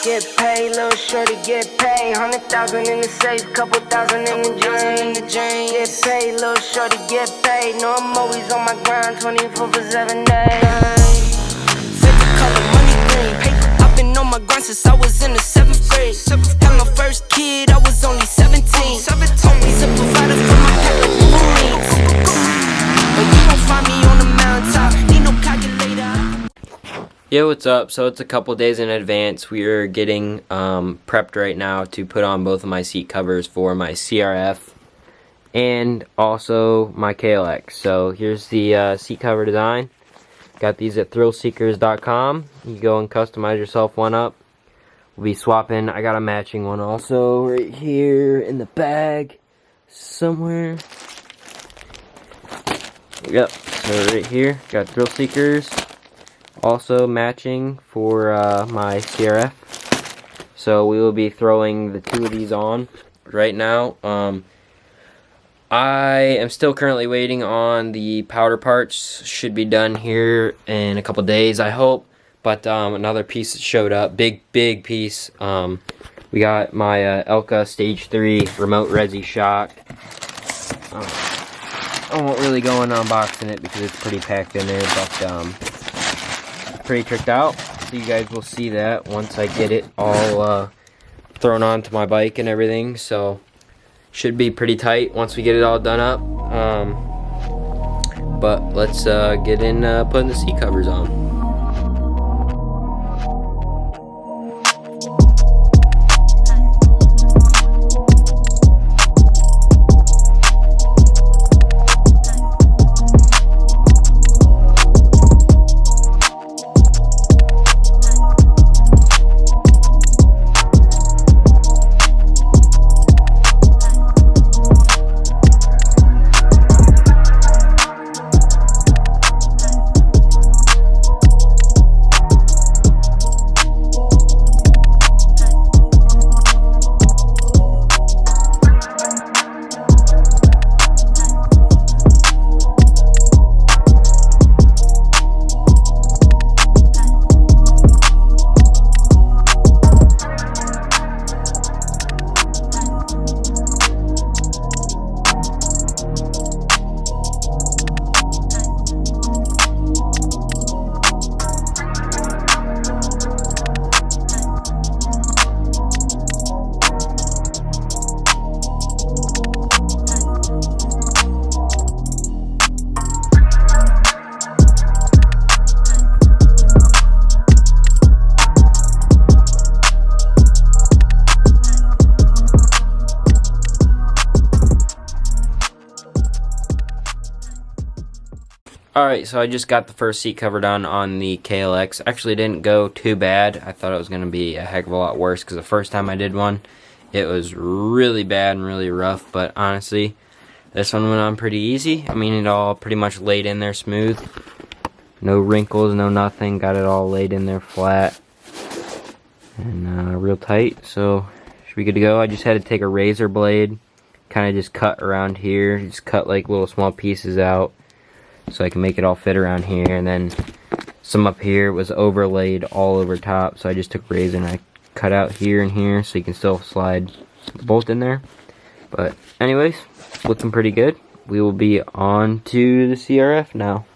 Get paid, little shorty, get paid. 100,000 in the safe, couple thousand in the drain. Get paid, little shorty, get paid. No, I'm always on my grind, 24 for 7 days. Favorite color, money green. Paper, I've been on my grind since I was in the 7th grade. Had my first kid, I was only 17. Always a provider for my pet like Wolverines. But you won't find me on the mountaintop. Need no calculator. Yo, what's up? So it's a couple days in advance. We are getting prepped right now to put on both of my seat covers for my CRF and also my KLX. So here's the seat cover design. Got these at thrillseekers.com. You go and customize yourself one up. We'll be swapping. I got a matching one also right here in the bag somewhere. Yep, so right here got Thrill Seekers. Also matching for my CRF. So we will be throwing the two of these on right now. I am still currently waiting on the powder parts. Should be done here in a couple days, I hope. But another piece showed up, big piece. We got my Elka Stage 3 remote resi shock. I won't really go and unboxing it because it's pretty packed in there, but pretty tricked out. So you guys will see that once I get it all thrown onto my bike and everything. So should be pretty tight once we get it all done up. But let's get in putting the seat covers on. Alright, so I just got the first seat cover done on the KLX. Actually didn't go too bad. I thought it was going to be a heck of a lot worse because the first time I did one, it was really bad and really rough. But honestly, this one went on pretty easy. I mean, it all pretty much laid in there smooth. No wrinkles, no nothing. Got it all laid in there flat and real tight. So, should be good to go. I just had to take a razor blade, kind of just cut around here. Just cut like little small pieces out, so I can make it all fit around here, and then some up here was overlaid all over top, so I just took a razor and I cut out here and here so you can still slide the bolt in there. But anyways, looking pretty good. We will be on to the CRF now.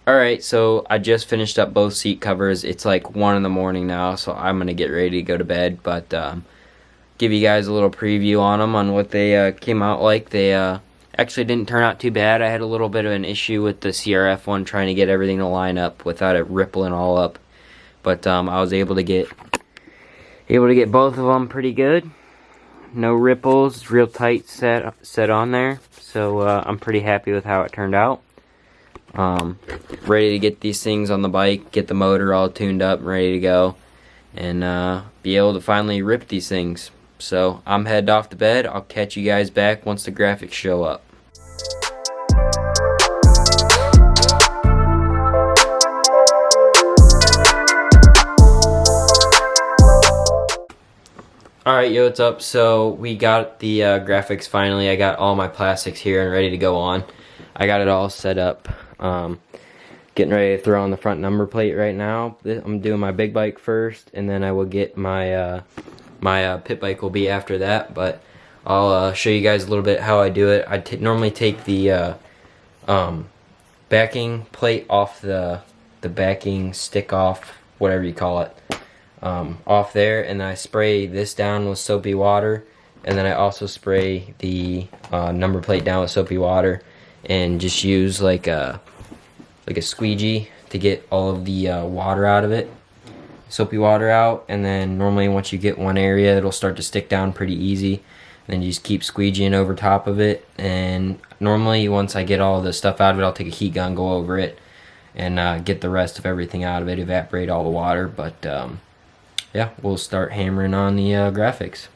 Alright, so I just finished up both seat covers. It's like 1 in the morning now, so I'm going to get ready to go to bed. But give you guys a little preview on them, on what they came out like. They actually didn't turn out too bad. I had a little bit of an issue with the CRF one, trying to get everything to line up without it rippling all up. But I was able to get both of them pretty good. No ripples, real tight set on there. So I'm pretty happy with how it turned out. Ready to get these things on the bike, get the motor all tuned up and ready to go, and be able to finally rip these things. So I'm headed off to bed. I'll catch you guys back once the graphics show up. Alright, yo, what's up? So we got the graphics finally. I got all my plastics here and ready to go on. I got it all set up. Getting ready to throw on the front number plate right now. I'm doing my big bike first, and then I will get my my pit bike will be after that. But I'll show you guys a little bit how I do it. I normally take the backing plate off the backing stick off, whatever you call it, off there, and I spray this down with soapy water, and then I also spray the number plate down with soapy water, and just use like a squeegee to get all of the water out of it, soapy water out. And then normally once you get one area, it'll start to stick down pretty easy. And then you just keep squeegeeing over top of it, and normally once I get all the stuff out of it, I'll take a heat gun, go over it, and get the rest of everything out of it, evaporate all the water. But yeah, we'll start hammering on the graphics.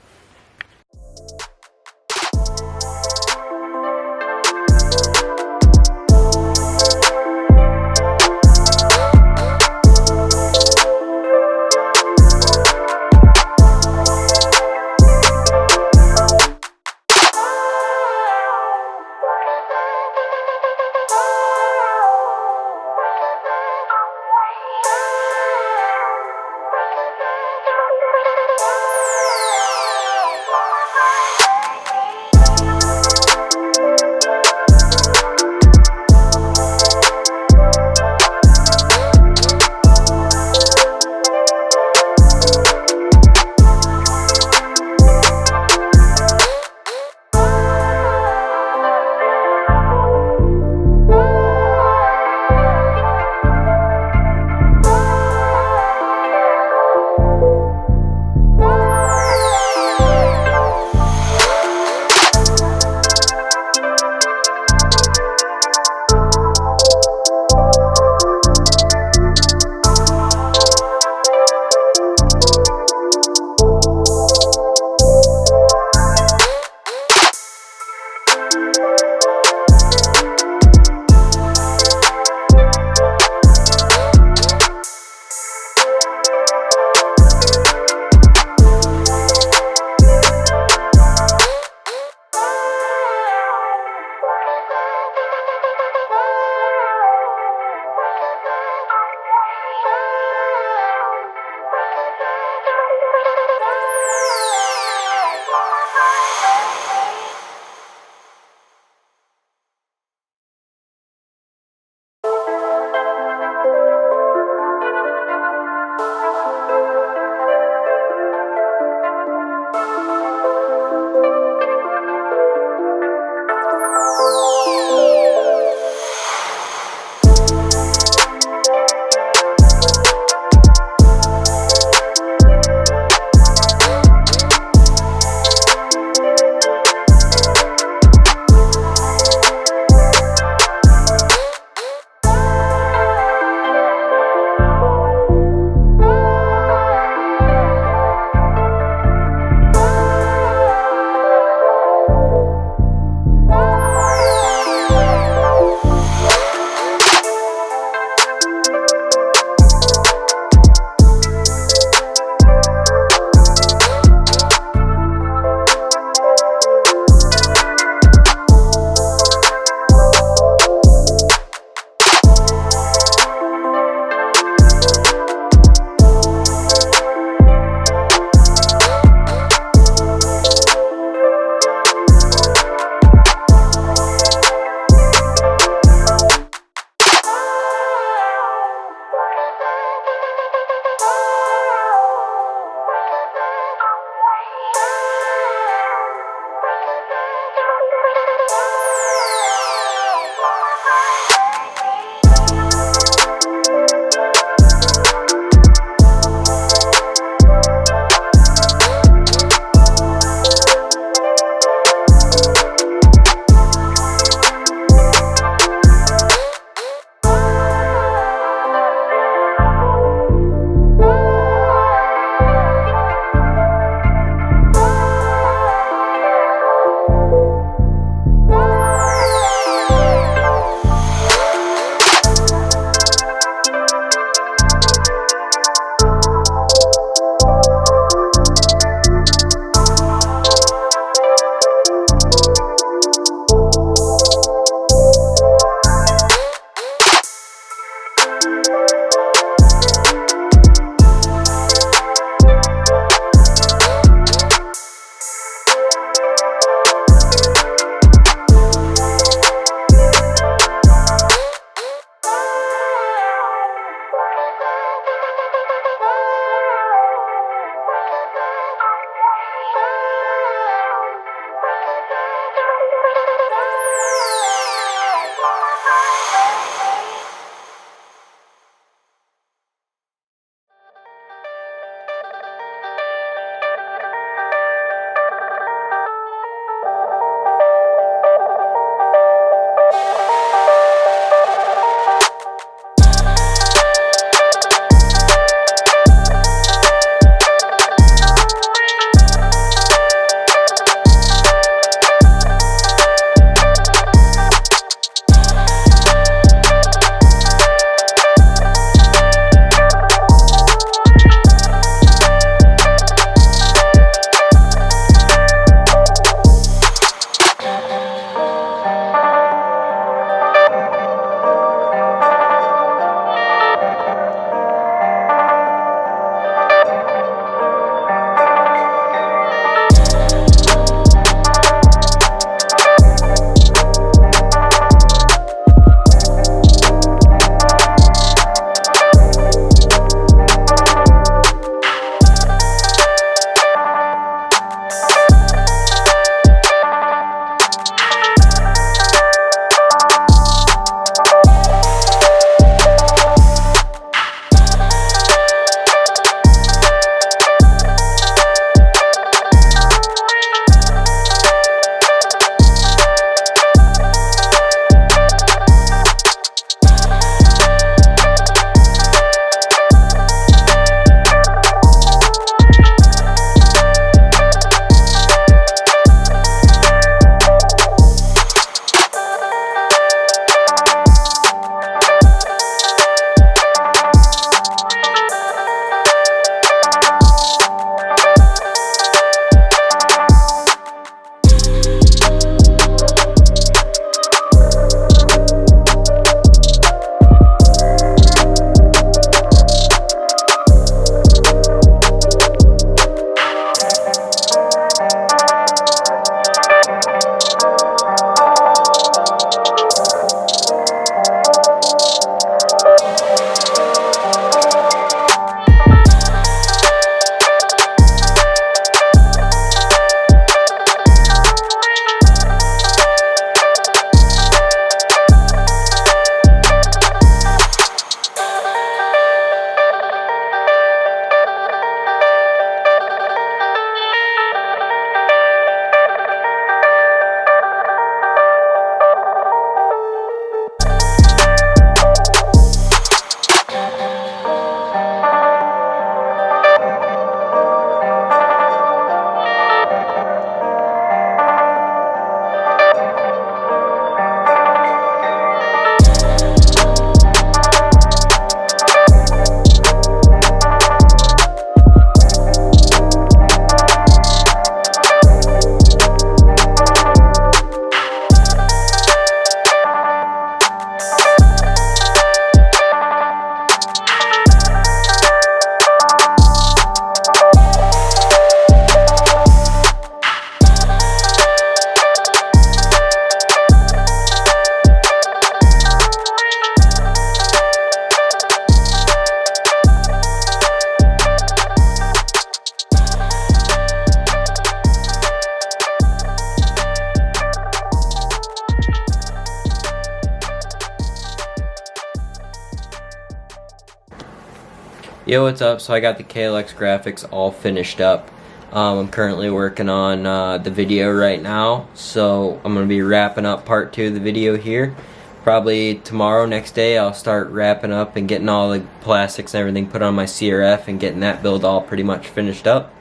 Yo, what's up? So I got the KLX graphics all finished up. I'm currently working on the video right now, so I'm going to be wrapping up part 2 of the video here. Probably tomorrow, next day, I'll start wrapping up and getting all the plastics and everything put on my CRF and getting that build all pretty much finished up.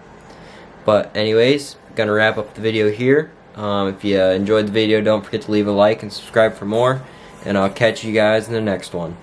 But anyways, going to wrap up the video here. If you enjoyed the video, don't forget to leave a like and subscribe for more, and I'll catch you guys in the next one.